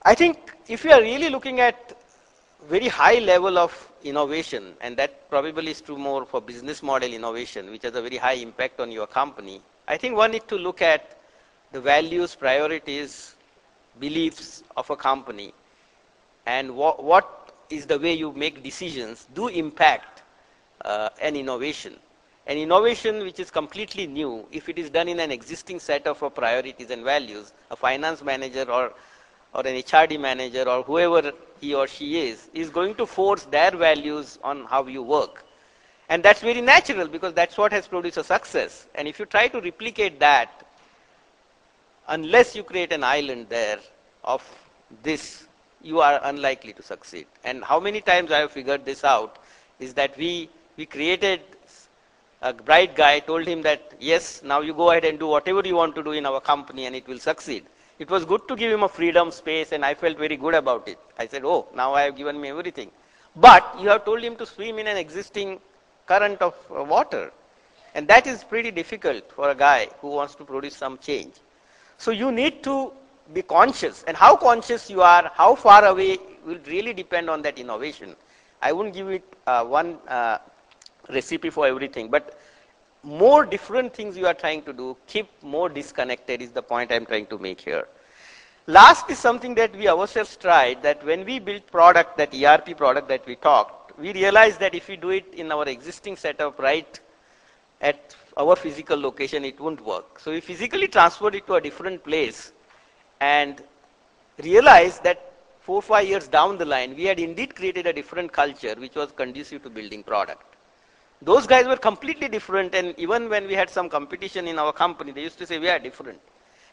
I think if you are really looking at very high level of innovation, and that probably is true more for business model innovation, which has a very high impact on your company, I think one needs to look at the values, priorities, beliefs of a company, and what is the way you make decisions do impact an innovation. An innovation which is completely new, if it is done in an existing set of priorities and values, a finance manager or an HRD manager or whoever he or she is going to force their values on how you work. And that's very natural because that's what has produced a success. And if you try to replicate that, unless you create an island there of this, you are unlikely to succeed. And how many times I have figured this out is that we created a bright guy, told him that, yes, now you go ahead and do whatever you want to do in our company and it will succeed. It was good to give him a freedom, space, and I felt very good about it. I said, oh, now I have given me everything. But you have told him to swim in an existing current of water. And that is pretty difficult for a guy who wants to produce some change. So you need to be conscious. And how conscious you are, how far away will really depend on that innovation. I wouldn't give it one recipe for everything. But more different things you are trying to do, keep more disconnected is the point I'm trying to make here. Last is something that we ourselves tried, that when we built product, that ERP product that we talked, we realized that if we do it in our existing setup right at our physical location, it won't work. So we physically transferred it to a different place and realized that 4 or 5 years down the line, we had indeed created a different culture which was conducive to building product. Those guys were completely different, and even when we had some competition in our company, they used to say we are different.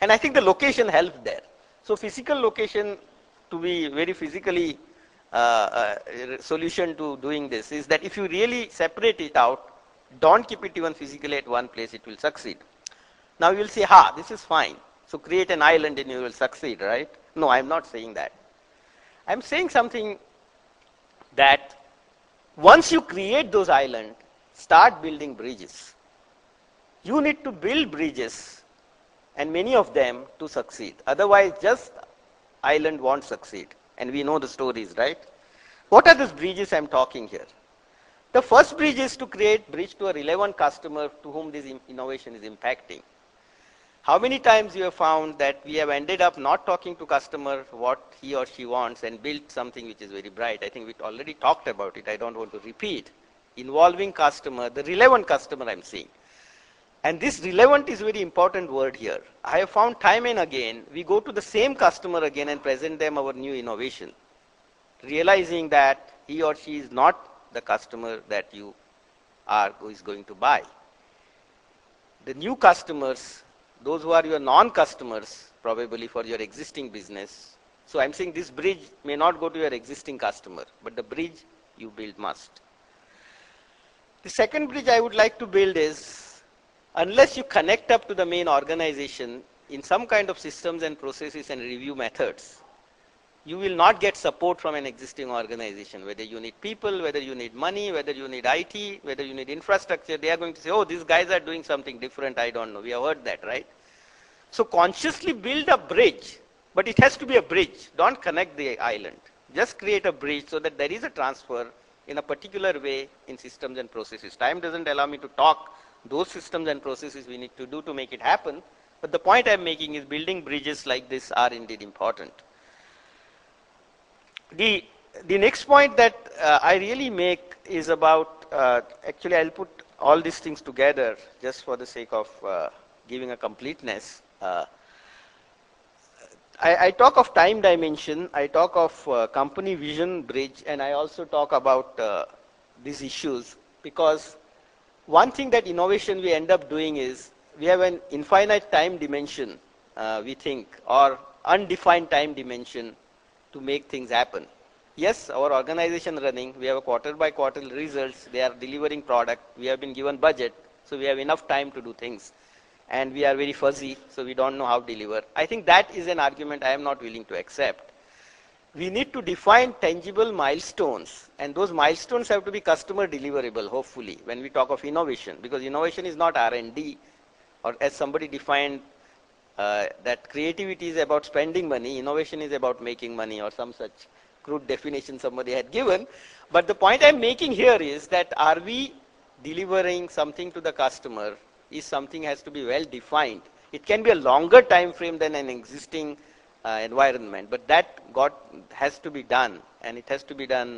And I think the location helped there. So physical location, to be very physically solution to doing this, is that if you really separate it out, don't keep it even physically at one place, it will succeed. Now you will say, this is fine. So create an island and you will succeed, right? No, I'm not saying that. I'm saying something that once you create those islands, start building bridges. You need to build bridges, and many of them, to succeed. Otherwise, just island won't succeed. And we know the stories, right? What are those bridges I'm talking here? The first bridge is to create bridge to a relevant customer to whom this innovation is impacting. How many times you have found that we have ended up not talking to customer what he or she wants and built something which is very bright? I think we already talked about it. I don't want to repeat. Involving customer, the relevant customer I'm seeing. And this relevant is a very important word here. I have found time and again, we go to the same customer again and present them our new innovation, realizing that he or she is not the customer that you are who is going to buy. The new customers, those who are your non-customers, probably for your existing business. So I'm saying this bridge may not go to your existing customer, but the bridge you build must. The second bridge I would like to build is, unless you connect up to the main organization in some kind of systems and processes and review methods, you will not get support from an existing organization. Whether you need people, whether you need money, whether you need IT, whether you need infrastructure, they are going to say, oh, these guys are doing something different, I don't know. We have heard that, right? So consciously build a bridge, but it has to be a bridge. Don't connect the island. Just create a bridge so that there is a transfer in a particular way in systems and processes. Time doesn't allow me to talk those systems and processes we need to do to make it happen. But the point I'm making is building bridges like this are indeed important. The next point that I really make is about, actually I'll put all these things together just for the sake of giving a completeness. I talk of time dimension, I talk of company vision bridge, and I also talk about these issues, because one thing that innovation we end up doing is we have an infinite time dimension, we think, or undefined time dimension to make things happen. Yes, our organization running, we have a quarter by quarter results, they are delivering product, we have been given budget, so we have enough time to do things. And we are very fuzzy, so we don't know how to deliver. I think that is an argument I am not willing to accept. We need to define tangible milestones, and those milestones have to be customer deliverable, hopefully, when we talk of innovation, because innovation is not R&D, or as somebody defined that creativity is about spending money, innovation is about making money, or some such crude definition somebody had given. But the point I'm making here is that are we delivering something to the customer is something has to be well defined. It can be a longer time frame than an existing environment, but that has to be done, and it has to be done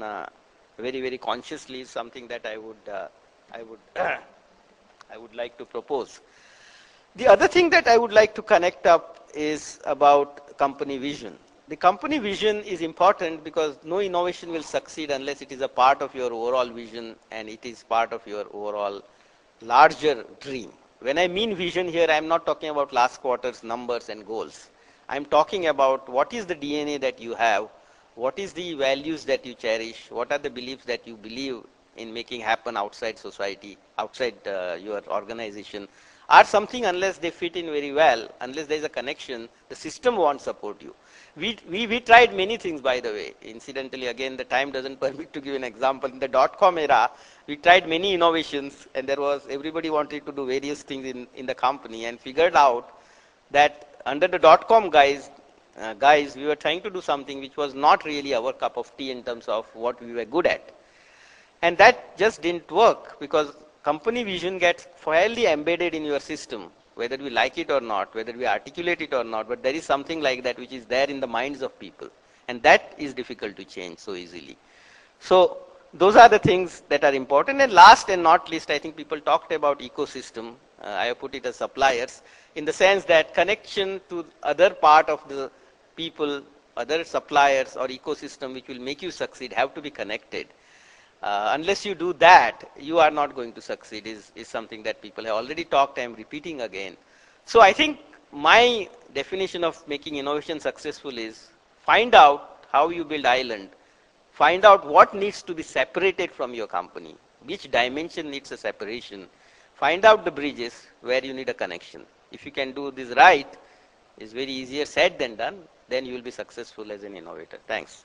very, very consciously. Is something that I would I would like to propose. The other thing that I would like to connect up is about company vision. The company vision is important because no innovation will succeed unless it is a part of your overall vision and it is part of your overall larger dream. When I mean vision here, I am not talking about last quarter's numbers and goals. I am talking about what is the DNA that you have, what is the values that you cherish, what are the beliefs that you believe in making happen outside society, outside your organization, are something unless they fit in very well, unless there is a connection, the system won't support you. We tried many things, by the way. Incidentally, again, the time doesn't permit to give an example. In the dot-com era, we tried many innovations, and everybody wanted to do various things in the company, and figured out that under the dot-com guys, we were trying to do something which was not really our cup of tea in terms of what we were good at. And that just didn't work because company vision gets fairly embedded in your system, whether we like it or not, whether we articulate it or not, but there is something like that which is there in the minds of people. And that is difficult to change so easily. So those are the things that are important. And last and not least, I think people talked about ecosystem. I have put it as suppliers, in the sense that connection to other part of the people, other suppliers or ecosystem which will make you succeed have to be connected. Unless you do that, you are not going to succeed is something that people have already talked. I am repeating again. So I think my definition of making innovation successful is find out how you build island. Find out what needs to be separated from your company, which dimension needs a separation. Find out the bridges where you need a connection. If you can do this right, it's very easier said than done, then you will be successful as an innovator. Thanks.